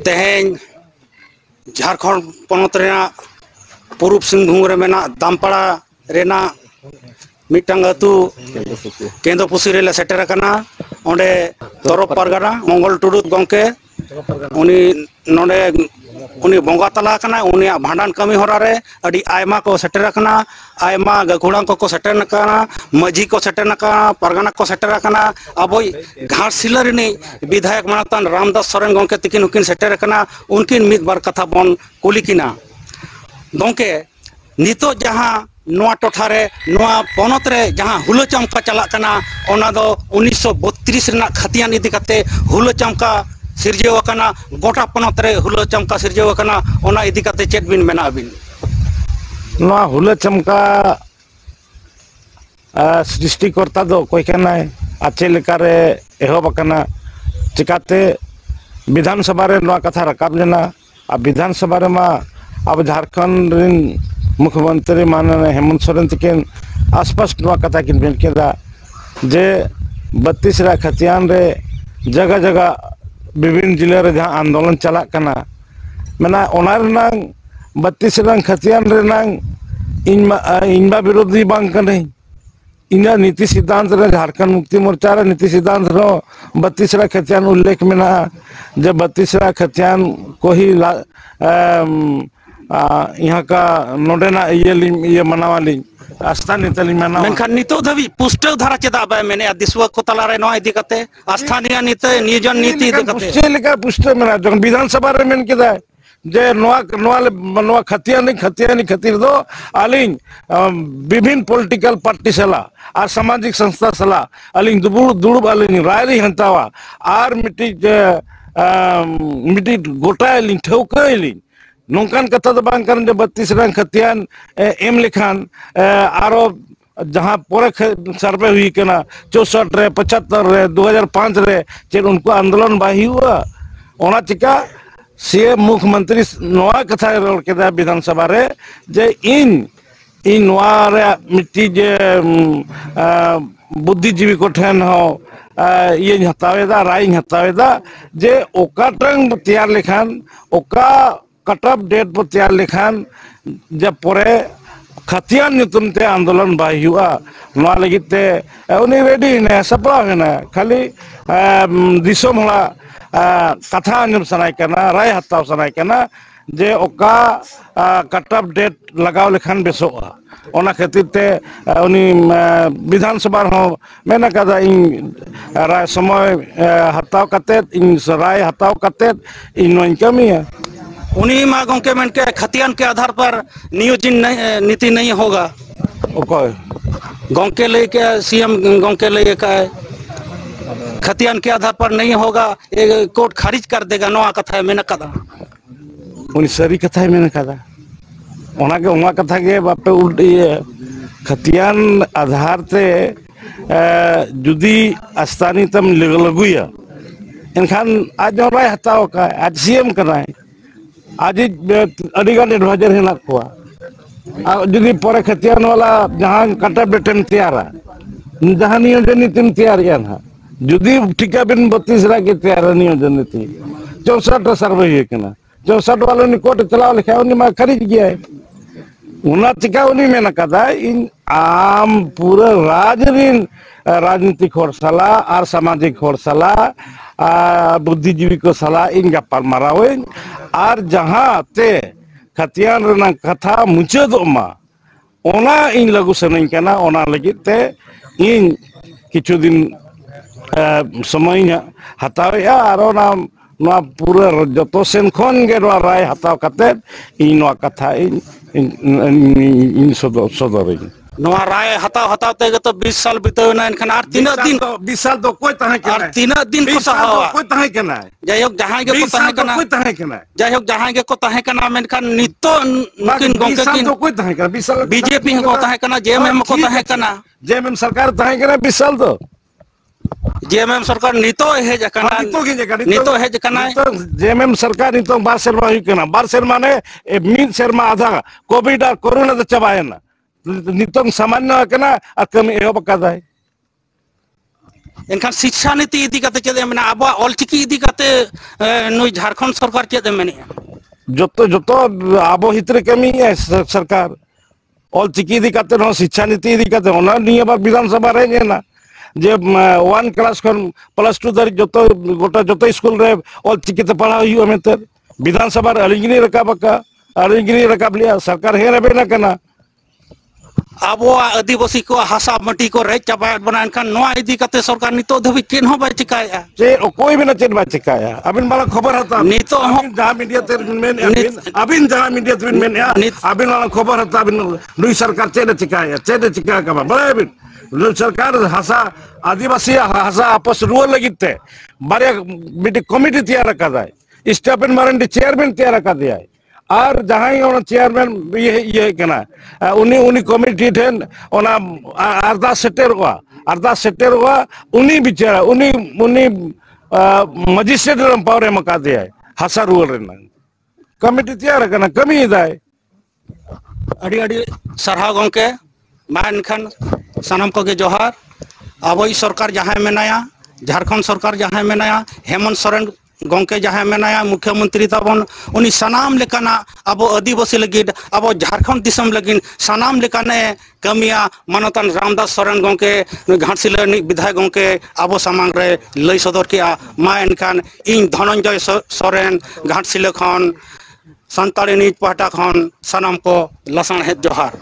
तेहें झारखंड पनत पूर्व सिंहभूम रे मेना दामपाड़ा रेना मिटंग अतु केंद्रपुसी रे सेटर कना ओंडे तरफ परगना मंगल टुडू गंके उनी नोडे उनी बंगा तला कना उनी भांडन कमी होरा रे अडी आयमा को सेटर कना आयमा गखुड़ा को सेटर कना मजी को सेटर कना परगना को सेटर कना अबोई घाटशिला रे विधायक मानतान रामदास सोरेन गंके तिकिन उकिन सेटर कना उनकिन मिद बार कथा बन कुलिकिना गंके नितो जहां नोआ टोठारे नोआ पनत रे जहां हुलो चमका चला कना ओना दो 1932 रना खतियान इदी कते हुलो चमका सिरजेव कना गोटा पनत रे हुलो चमका सिरजेव कना ओना इदी कते चेत बिन मेना बिन नोआ हुलो चमका सृष्टिकर्ता दो कोई कना आचे लेकारे एहब कना चिकाते विधानसभा रे नोआ कथा रकाब लेना आ विधानसभा रे मा अब झारखंड रिन मुख्यमंत्री माननीय हेमंत सोरेन तकिन आसपास नोआ कथा किन मेन केदा जे 32 रा खतियान रे जगह जगह विभिन्न जिले रे जहां आंदोलन चला कना मना ओना रनांग 32 रा खतियान रे नांग इनबा विरोधी बांग कने इना नीति सिद्धांत रे झारखंड मुक्ति मोर्चा रे नीति सिद्धांत रो 32 रा खतियान उल्लेख मेना जे 32 रा खतियान को ही यहाँ का नोडेना ये मनावाली स्थानीय तली मना मेनखान नितो धबी पुष्टव धारा चेदा बा मेने दिसवा को तला रे नो इदी कते स्थानीय नीति नियोजन नीति इदी कते पुष्टे लेका पुष्टे मेना जन विधानसभा रे मेन केदा जे नोआ खतियानी खतिर दो आलिंग विभिन्न पॉलिटिकल पार्टी सला और सामाजिक संस्था सला आलिंग दुड़ुब आलिंग रायरी हंतावा आर मिटी गोटा आलिंग ठौका आलिंग नौकान कथा तो बांग करन जे 32 रंग खतियान एम लिखान आरो जहां पोरे सर्वे हुई कना 64 रे 75 रे 2005 रे चेर उनको आंदोलन बाही हुआ ओना चिका सीएम मुख्यमंत्री नोआ कथा रोड के विधानसभा रे जे इन नोआ रे मिट्टी जे बुद्धिजीवी को ठेन हो ये हतावेदा राय हतावेदा जे ओका टंग तैयार लिखान ओका कटअप डेट पर तैयार लिखान जब पोरे खतियान नुतुम ते आंदोलन बाही हुआ नोआ लगिते उनी रेडी ने सपड़ा है ना खाली दिसोम होला कथा अंजम सनाय कना राय हताव सनाय कना जे ओका कटअप डेट लगाव लिखान बेसोआ ओना खातिर ते उनी विधानसभा हो मेना कदा इन राय समय हताव कते इन राय हताव कते इन नो कमी है उन्हीं मा गंके मेन के खतियान के आधार पर नियोजन नीति नहीं होगा गंके ले के सीएम गंके ले का खतियान के आधार पर नहीं होगा कोर्ट खारिज कर देगा नोआ कथा है मेना कदा उन सरी कथा है मेना कदा ओना के ओना कथा के बापे उल्टी खतियान आधार ते जुदी स्थानीय तम लगुया इनखान आज राय हताव का आज सीएम करना है आज अडिगान एडवाइजर हेना कोआ जुदी पोरे खतियान वाला जहां कटअप डेटम तैयारा जहां नियोजन नीति तैयार ना जुदी ठिका बिन 32 रा के तैयार नियोजन नीति 64 सर्वे हुई कना 64 वालों ने कोर्ट चलाव लिखा उन्हीं में खरीद गया है उना चिका उन्हीं में न कदा इन आम पूरा राजनीतिक होड़ सला और सामाजिक होड़ सला बुद्धिजीवी को सला इन गपाल मारावे और जहां ते खतियान रना कथा मुचादोमा ओना इन लगू सनई कना ओना लगी ते इन किछु दिन समय हतावे और ओना नोआ पूरा जतो सेन खन गे नोआ राय हताव कते इन नोआ कथा इन सदर नोआ राय हताव ते तो 20 साल बितोना इनखान आर 3 दिन 20 साल तो कोई तहे के आर 3 दिन को सहावा कोई तहे के ना जायक जहां के को तहे कना कोई तहे के ना जायक जहां के को तहे कना मेनखान नितो मुकिन गंके किन तो कोई तहे के 20 साल बीजेपी को तहे कना जेएमएम को तहे कना जेएमएम सरकार तहे के ना 20 साल तो जेएमएम सरकार नितो हे जकना नितो हे जकना जेएमएम सरकार नितो 12 शर्मा हुई कना 12 शर्मा ने मिद शर्मा आधा कोविड और कोरोना तो चबाए ना नितों सामान्य कना कमी एहब कदा एनखान शिक्षा नीति इदी काते चेदे मेना अब ऑलचिकी इदी काते नुई झारखंड सरकार चेदे मेने जोतो जोतो आबो हितरे कमी है सरकार ऑलचिकी इदी काते नो शिक्षा नीति इदी काते ओना निया बा विधानसभा रे ना जे 1 क्लास खन +2 धरि जोतो गोटा जोतो स्कूल रे ऑलचिकी ते पढ़ा हुई मेते विधानसभा अलिगिनी रकाबका अलिगिनी रकाब लिया सरकार हे रेबे ना कना अब आदिवासी को हासा मटी को रेज चाबा बना एनखान नोआ इदी काते सरकार नितो धबि चेन हो बाय चिकाया जे कोई भी ना चेन बा चिकाया अबिन माला खबर हता नितो जहां मीडिया ते मेन अबिन जहां मीडिया ते मेन अबिन माला खबर हता अबिन नुई सरकार चेन चिकाया का बड़े अबिन नुई सरकार हासा आदिवासी हासा आपस रुआ लगिते बारे मिटी कमिटी तैयार का जाए स्टेफन मारंडी चेयरमैन तैयार का दिया और जहां चेयरमैन ये उनी कमिटी ठेन अरदास सेटेर उनी बिचारा उनी मजिस्ट्रेट पावर एमका दिया हासा रुअल कमिटी तैयार करना कमी दाय अड़ी अड़ी सरहा गंके मा एनखान सानाम कोगे जोहार अब सरकार जहां मेनाया झारखंड सरकार जहां मेनाया हेमंत सोरेन गंके जहां मेनाया मुख्यमंत्री ताबन उनी सनाम लेकाना अब आदिवासी लगिन अब झारखंड दिसम लगिन सनाम लेकाने कमिया मानतान रामदास सोरेन गंके घाटशिला विधायक गंके अब सामांग रे लई सदर किया मा एनखान इन धनंजय सोरेन घाटशिला खन संताली न्यूज पाहटा खन सनाम को लसाण हे जोहार।